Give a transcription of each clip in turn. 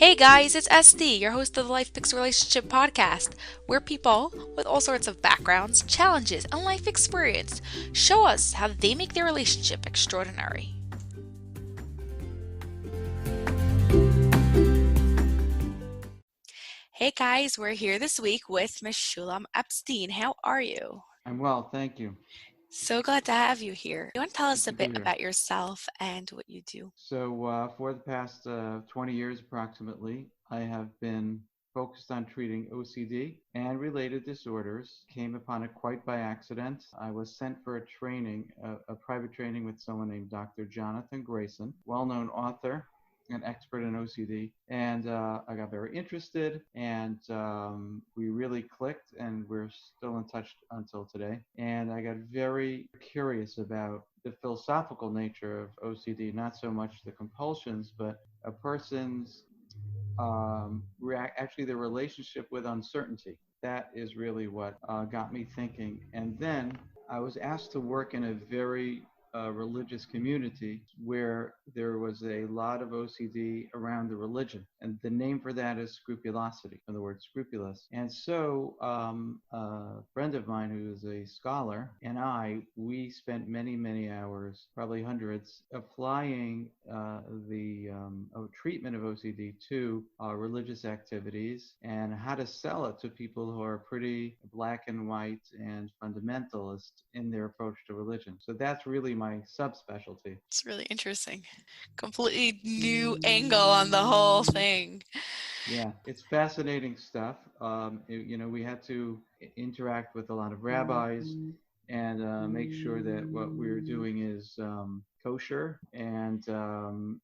Hey guys, it's SD, your host of the Life Picks Relationship podcast, where people with all sorts of backgrounds, challenges, and life experience show us how they make their relationship extraordinary. Hey guys, we're here this week with Miss Shulam Epstein. How are you? I'm well, thank you. So glad to have you here. You want to tell Good us a to be bit here. about yourself and what you do? For the past 20 years approximately, I have been focused on treating OCD and related disorders. Came upon it quite by accident. I was sent for a training, a private training with someone named Dr. Jonathan Grayson, well-known author, an expert in OCD, and I got very interested, and we really clicked, and we're still in touch until today. And I got very curious about the philosophical nature of OCD, not so much the compulsions, but a person's actually the relationship with uncertainty. That is really what got me thinking. And then I was asked to work in a very religious community where there was a lot of OCD around the religion. And the name for that is scrupulosity, in the word scrupulous. And so a friend of mine who is a scholar and we spent many, many hours, probably hundreds, applying the treatment of OCD to religious activities and how to sell it to people who are pretty black and white and fundamentalist in their approach to religion. So that's really my subspecialty. It's really interesting. Completely new angle on the whole thing. Yeah, it's fascinating stuff. We had to interact with a lot of rabbis and make sure that what we're doing is kosher. And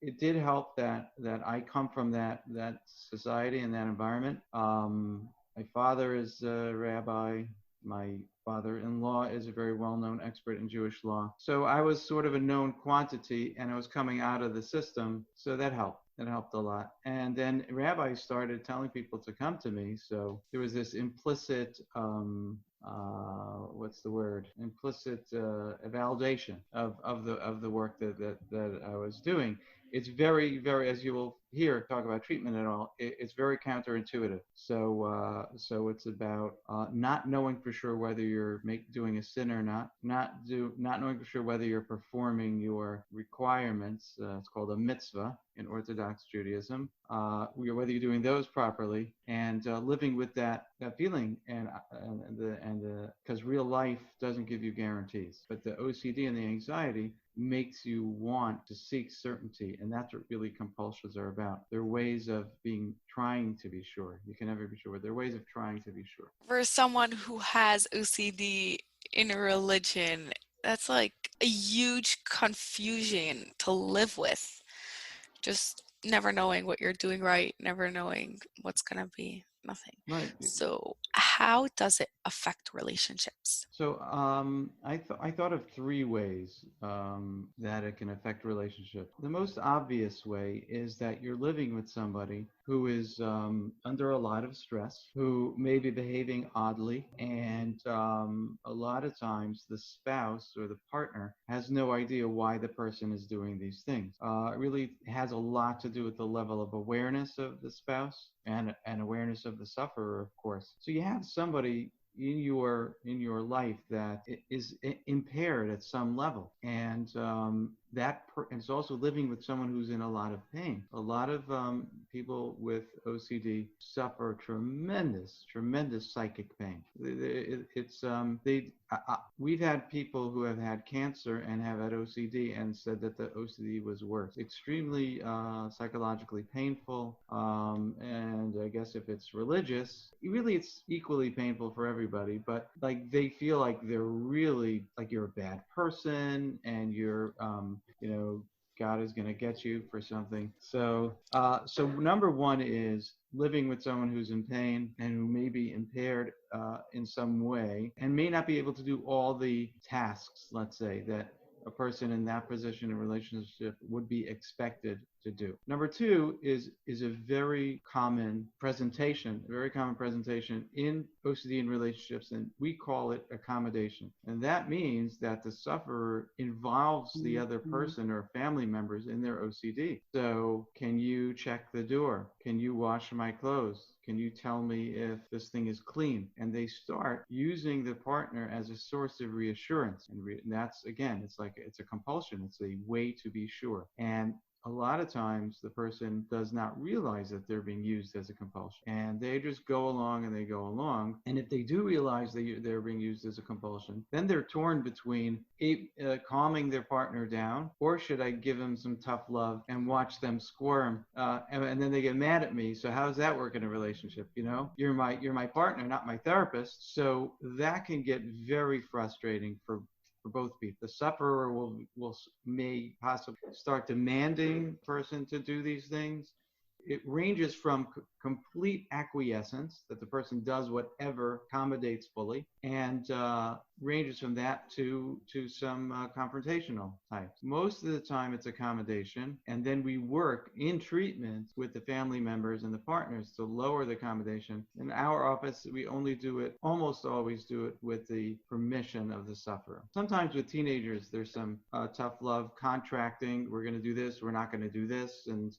it did help that I come from that society and that environment. My father is a rabbi. My father-in-law is a very well-known expert in Jewish law. So I was sort of a known quantity, and I was coming out of the system, so that helped. It helped a lot. And then rabbis started telling people to come to me. So there was this implicit, what's the word? Implicit validation of the work that I was doing. It's very, very, as you will hear talk about treatment and all, it's very counterintuitive. So it's about not knowing for sure whether you're doing a sin or not knowing for sure whether you're performing your requirements. It's called a mitzvah in Orthodox Judaism. Whether you're doing those properly and living with that feeling, and because real life doesn't give you guarantees, but the OCD and the anxiety makes you want to seek certainty, and that's what really compulsions are about. They're ways of trying to be sure. You can never be sure, but they're ways of trying to be sure. For someone who has OCD in a religion, that's like a huge confusion to live with. Just never knowing what you're doing right, never knowing what's going to be nothing. Right. So, how does it affect relationships? So I thought of three ways that it can affect relationship. The most obvious way is that you're living with somebody who is under a lot of stress, who may be behaving oddly, and a lot of times the spouse or the partner has no idea why the person is doing these things. It really has a lot to do with the level of awareness of the spouse and awareness of the sufferer, of course. So you have somebody in your life that is impaired at some level, and it's also living with someone who's in a lot of pain. A lot of people with OCD suffer tremendous psychic pain. We've had people who have had cancer and have had OCD and said that the OCD was worse. Extremely psychologically painful, and I guess if it's religious, really it's equally painful for everybody. But like they feel like they're really like you're a bad person, and you're God is going to get you for something. So number one is living with someone who's in pain and who may be impaired in some way and may not be able to do all the tasks, let's say, that a person in that position in relationship would be expected to do. Number two is a very common presentation in OCD in relationships, and we call it accommodation. And that means that the sufferer involves the other person or family members in their OCD. So, can you check the door? Can you wash my clothes? Can you tell me if this thing is clean? And they start using the partner as a source of reassurance. And that's, again, it's a compulsion. It's a way to be sure. And a lot of times the person does not realize that they're being used as a compulsion, and they just go along and they go along. And if they do realize they're being used as a compulsion, then they're torn between calming their partner down, or should I give them some tough love and watch them squirm, and then they get mad at me. So how does that work in a relationship? You're my partner, not my therapist. So that can get very frustrating for both people. The sufferer may possibly start demanding the person to do these things. It ranges from complete acquiescence, that the person does whatever, accommodates fully, and ranges from that to some confrontational types. Most of the time it's accommodation, and then we work in treatment with the family members and the partners to lower the accommodation. In our office, we almost always do it with the permission of the sufferer. Sometimes with teenagers, there's some tough love contracting. We're going to do this, we're not going to do this, and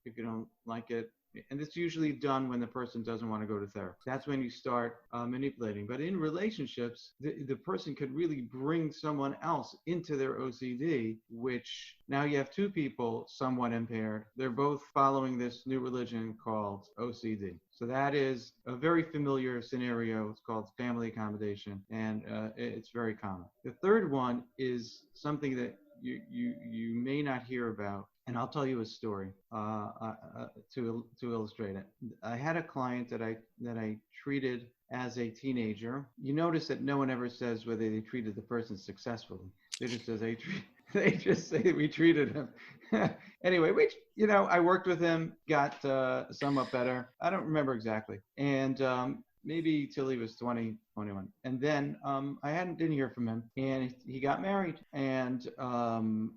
if you don't like it. And it's usually done when the person doesn't want to go to therapy. That's when you start manipulating. But in relationships, the person could really bring someone else into their OCD, which now you have two people somewhat impaired. They're both following this new religion called OCD. So that is a very familiar scenario. It's called family accommodation, and it's very common. The third one is something that you may not hear about, and I'll tell you a story to illustrate it. I had a client that I treated as a teenager. You notice that no one ever says whether they treated the person successfully. They just says they just say we treated him. Anyway, which I worked with him, got somewhat better. I don't remember exactly, and maybe till he was 20, 21. And then didn't hear from him, and he got married. And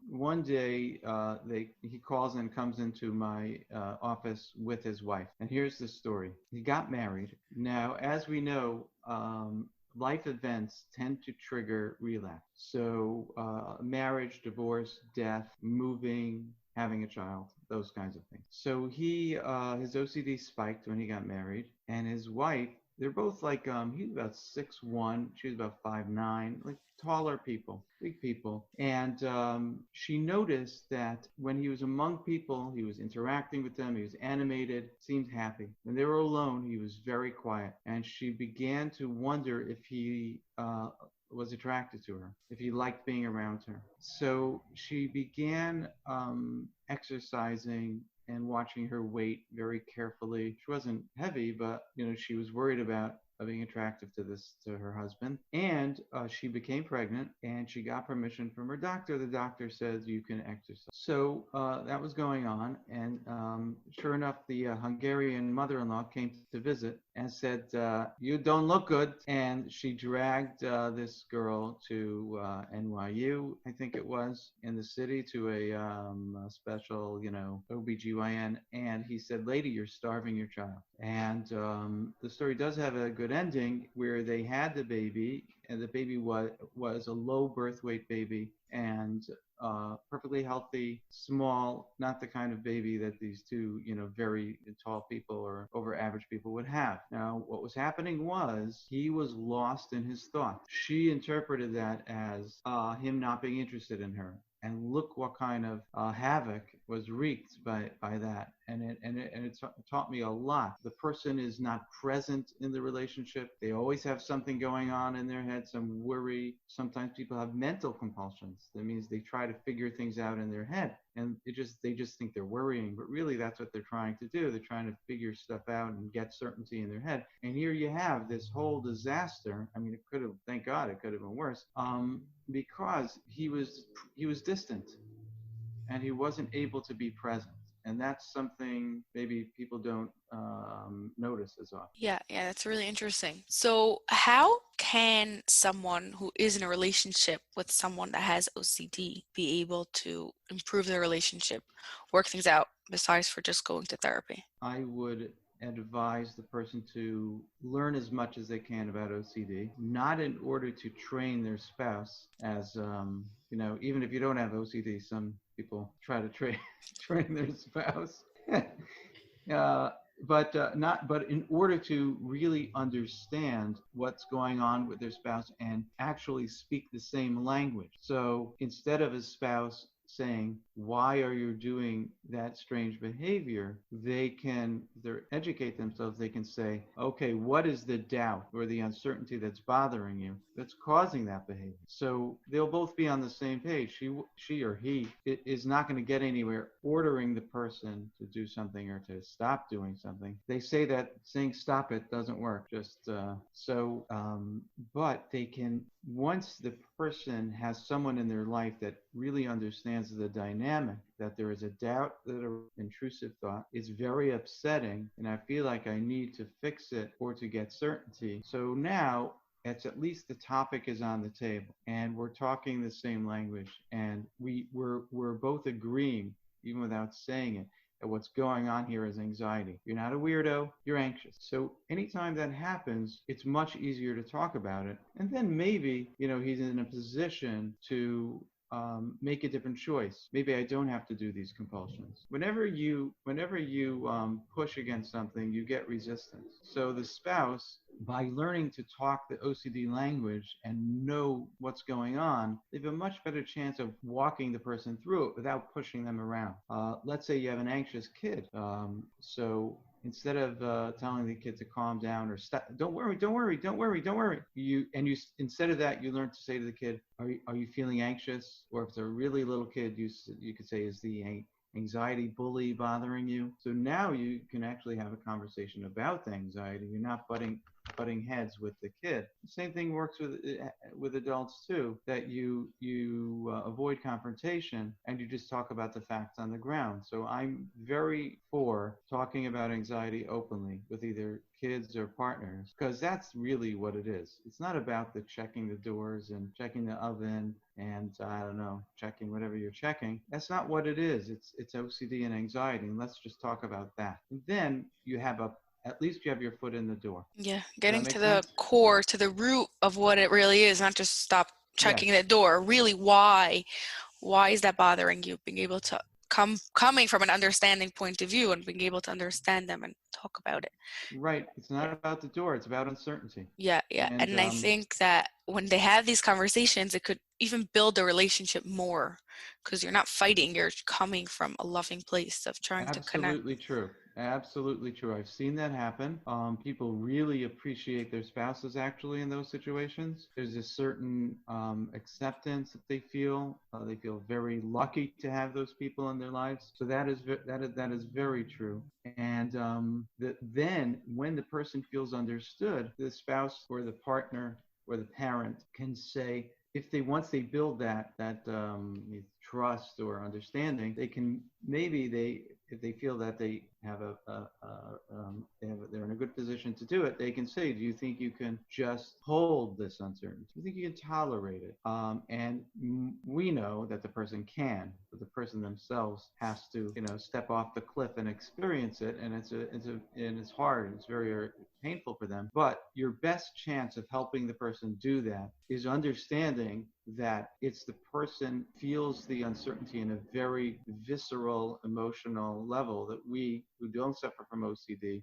one day he calls and comes into my office with his wife. And here's the story. He got married. Now, as we know, life events tend to trigger relapse. So marriage, divorce, death, moving, having a child, those kinds of things. So his OCD spiked when he got married, and his wife, they're both like, he's about 6'1", she was about 5'9", like taller people, big people. And she noticed that when he was among people, he was interacting with them, he was animated, seemed happy. When they were alone, he was very quiet. And she began to wonder if he was attracted to her, if he liked being around her. So she began exercising and watching her weight very carefully. She wasn't heavy, but she was worried about being attractive to her husband. And she became pregnant, and she got permission from her doctor. The doctor says you can exercise. So that was going on, and sure enough, the Hungarian mother-in-law came to visit and said, you don't look good. And she dragged this girl to NYU, I think it was, in the city, to a special, OBGYN. And he said, lady, you're starving your child. And the story does have a good ending where they had the baby, and the baby was a low birth weight baby, and perfectly healthy, small, not the kind of baby that these two, very tall people or over average people would have. Now, what was happening was he was lost in his thoughts. She interpreted that as him not being interested in her. And look what kind of havoc was wreaked by that. And it taught me a lot. The person is not present in the relationship. They always have something going on in their head, some worry. Sometimes people have mental compulsions. That means they try to figure things out in their head, and they just think they're worrying, but really that's what they're trying to do. They're trying to figure stuff out and get certainty in their head. And here you have this whole disaster. I mean, thank God it could have been worse, because he was distant, and he wasn't able to be present. And that's something maybe people don't notice as often. Yeah, yeah, that's really interesting. So, how can someone who is in a relationship with someone that has OCD be able to improve their relationship, work things out, besides for just going to therapy? I would advise the person to learn as much as they can about OCD, not in order to train their spouse as, even if you don't have OCD, some people try to train their spouse. uh, but in order to really understand what's going on with their spouse and actually speak the same language. So instead of a spouse saying, why are you doing that strange behavior, they educate themselves. They can say, okay, what is the doubt or the uncertainty that's bothering you that's causing that behavior? So they'll both be on the same page. She or he is not going to get anywhere ordering the person to do something or to stop doing something. They say that saying stop it doesn't work. But they can, once the person has someone in their life that really understands the dynamic, that there is a doubt, that an intrusive thought is very upsetting, and I feel like I need to fix it or to get certainty. So now it's at least the topic is on the table and we're talking the same language, and we're both agreeing, even without saying it, that what's going on here is anxiety. You're not a weirdo, you're anxious. So anytime that happens, it's much easier to talk about it. And then maybe, he's in a position to make a different choice. Maybe I don't have to do these compulsions. Whenever you push against something, you get resistance. So the spouse, by learning to talk the OCD language and know what's going on, they have a much better chance of walking the person through it without pushing them around. Let's say you have an anxious kid. So instead of telling the kid to calm down or stop, don't worry, don't worry, don't worry, don't worry. Instead of that, you learn to say to the kid, are you feeling anxious? Or if it's a really little kid, you could say, is the anxiety bully bothering you? So now you can actually have a conversation about the anxiety. You're not butting heads with the kid. The same thing works with adults too. That you avoid confrontation and you just talk about the facts on the ground. So I'm very for talking about anxiety openly with either kids or partners, because that's really what it is. It's not about the checking the doors and checking the oven and I don't know, checking whatever you're checking. That's not what it is. It's OCD and anxiety, and let's just talk about that. And then at least you have your foot in the door. Yeah, Does that getting make to the sense? core, to the root of what it really is, not just stop checking Yes. the door. Really, why is that bothering you? Being able to coming from an understanding point of view and being able to understand them and talk about it. Right. It's not about the door. It's about uncertainty. Yeah, yeah. And And I think that when they have these conversations, it could even build the relationship more because you're not fighting, you're coming from a loving place of trying to connect. absolutely true. Absolutely true. I've seen that happen. People really appreciate their spouses actually in those situations. There's a certain acceptance that they feel. They feel very lucky to have those people in their lives. So that is very true. And then when the person feels understood, the spouse or the partner or the parent can say, if they once they build that trust or understanding, they can maybe they if they feel that they have they're in a good position to do it, they can say, do you think you can just hold this uncertainty? Do you think you can tolerate it? And we know that the person can, but the person themselves has to, step off the cliff and experience it. And it's hard. It's very painful for them. But your best chance of helping the person do that is understanding that it's the person feels the uncertainty in a very visceral, emotional level that we who don't suffer from OCD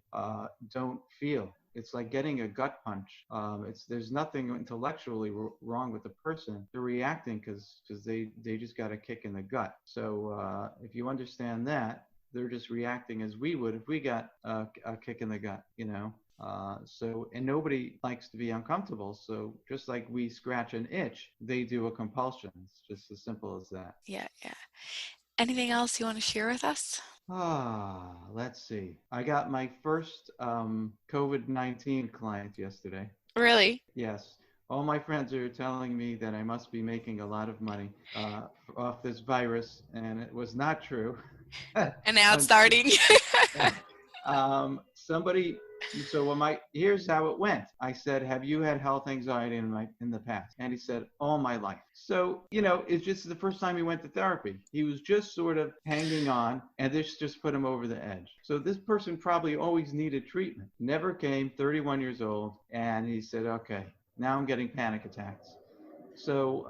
don't feel. It's like getting a gut punch. There's nothing intellectually wrong with the person. They're reacting because they just got a kick in the gut. So if you understand that, they're just reacting as we would if we got a kick in the gut. And nobody likes to be uncomfortable. So just like we scratch an itch, they do a compulsion. It's just as simple as that. Yeah, yeah. Anything else you want to share with us? Let's see. I got my first COVID-19 client yesterday. Really? Yes. All my friends are telling me that I must be making a lot of money off this virus, and it was not true. And now it's Un- starting. Somebody. So here's how it went. I said, "Have you had health anxiety in the past?" And he said, "All my life." So it's just the first time he went to therapy. He was just sort of hanging on, and this just put him over the edge. So this person probably always needed treatment. Never came. 31 years old, and he said, "Okay, now I'm getting panic attacks." So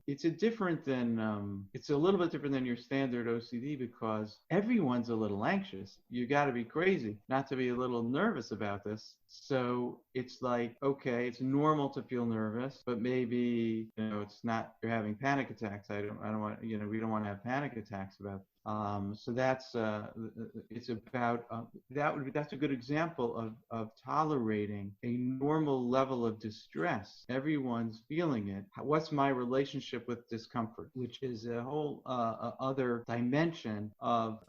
it's a little bit different than your standard OCD because everyone's a little anxious. You got to be crazy not to be a little nervous about this. So it's like, okay, it's normal to feel nervous, but maybe it's not. You're having panic attacks. I don't want we don't want to have panic attacks about. So it's about that's a good example of tolerating a normal level of distress. Everyone's feeling it. What's my relationship with discomfort, which is a whole other dimension of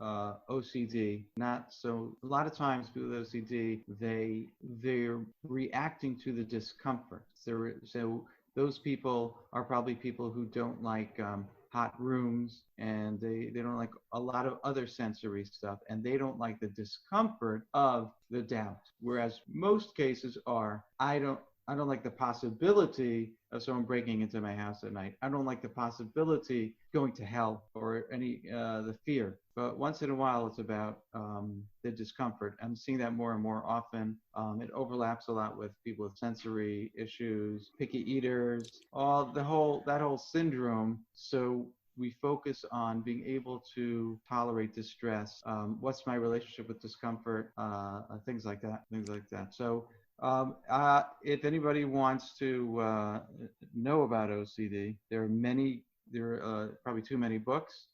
OCD. Not so. A lot of times people with OCD they're reacting to the discomfort. So those people are probably people who don't like hot rooms, and they don't like a lot of other sensory stuff, and they don't like the discomfort of the doubt. Whereas most cases are, I don't like the possibility of someone breaking into my house at night. I don't like the possibility going to hell or any the fear. But once in a while, it's about the discomfort. I'm seeing that more and more often. It overlaps a lot with people with sensory issues, picky eaters, that whole syndrome. So we focus on being able to tolerate distress. What's my relationship with discomfort? Things like that. Things like that. So if anybody wants to know about OCD, there are probably too many books.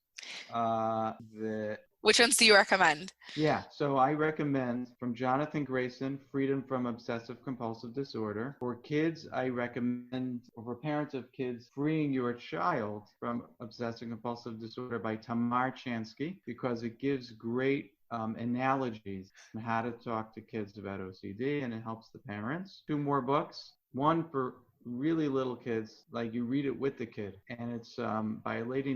That Which ones do you recommend? Yeah, so I recommend from Jonathan Grayson, Freedom from Obsessive Compulsive Disorder. For kids, I recommend, or for parents of kids, Freeing Your Child from Obsessive Compulsive Disorder by Tamar Chansky, because it gives great analogies on how to talk to kids about OCD, and it helps the parents. Two more books. One for really little kids, like you read it with the kid, and it's by a lady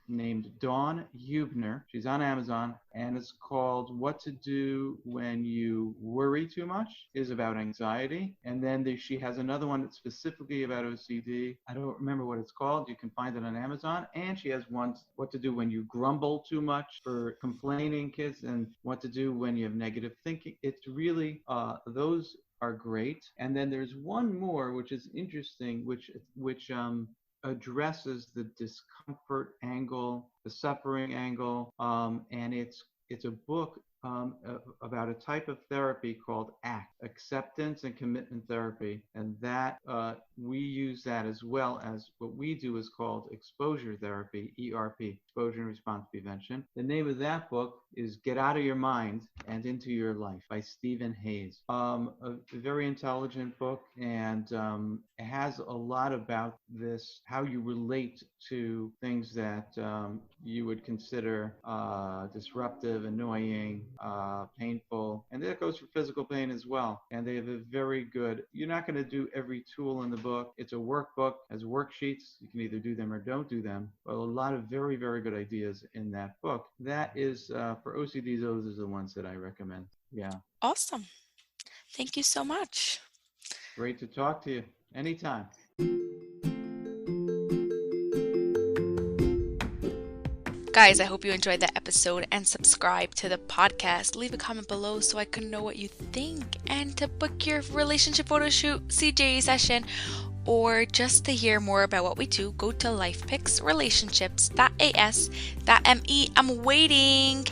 named Dawn Hubner. She's on Amazon, and it's called What to Do When You Worry Too Much. Is about anxiety. And then she has another one that's specifically about OCD. I don't remember what it's called. You can find it on Amazon. And she has one, What to Do When You Grumble Too Much, for complaining kids, and What to Do When You Have Negative Thinking. It's really those are great. And then there's one more, which is interesting, which addresses the discomfort angle, the suffering angle, and it's a book about a type of therapy called ACT, Acceptance and Commitment Therapy, and that we use that as well as what we do is called exposure therapy, ERP, exposure and response prevention. The name of that book is Get Out of Your Mind and Into Your Life by Stephen Hayes. A very intelligent book, and it has a lot about this, how you relate to things that you would consider disruptive, annoying, painful, and that goes for physical pain as well. And they have a very good, you're not going to do every tool in the book. It's a workbook, has worksheets. You can either do them or don't do them, but a lot of very, very good ideas in that book. That is, for OCD, those are the ones that I recommend. Yeah. Awesome. Thank you so much. Great to talk to you. Anytime. Guys, I hope you enjoyed the episode and subscribe to the podcast. Leave a comment below so I can know what you think. And to book your relationship photo shoot, CJE session, or just to hear more about what we do, go to lifepicksrelationships.as.me. I'm waiting.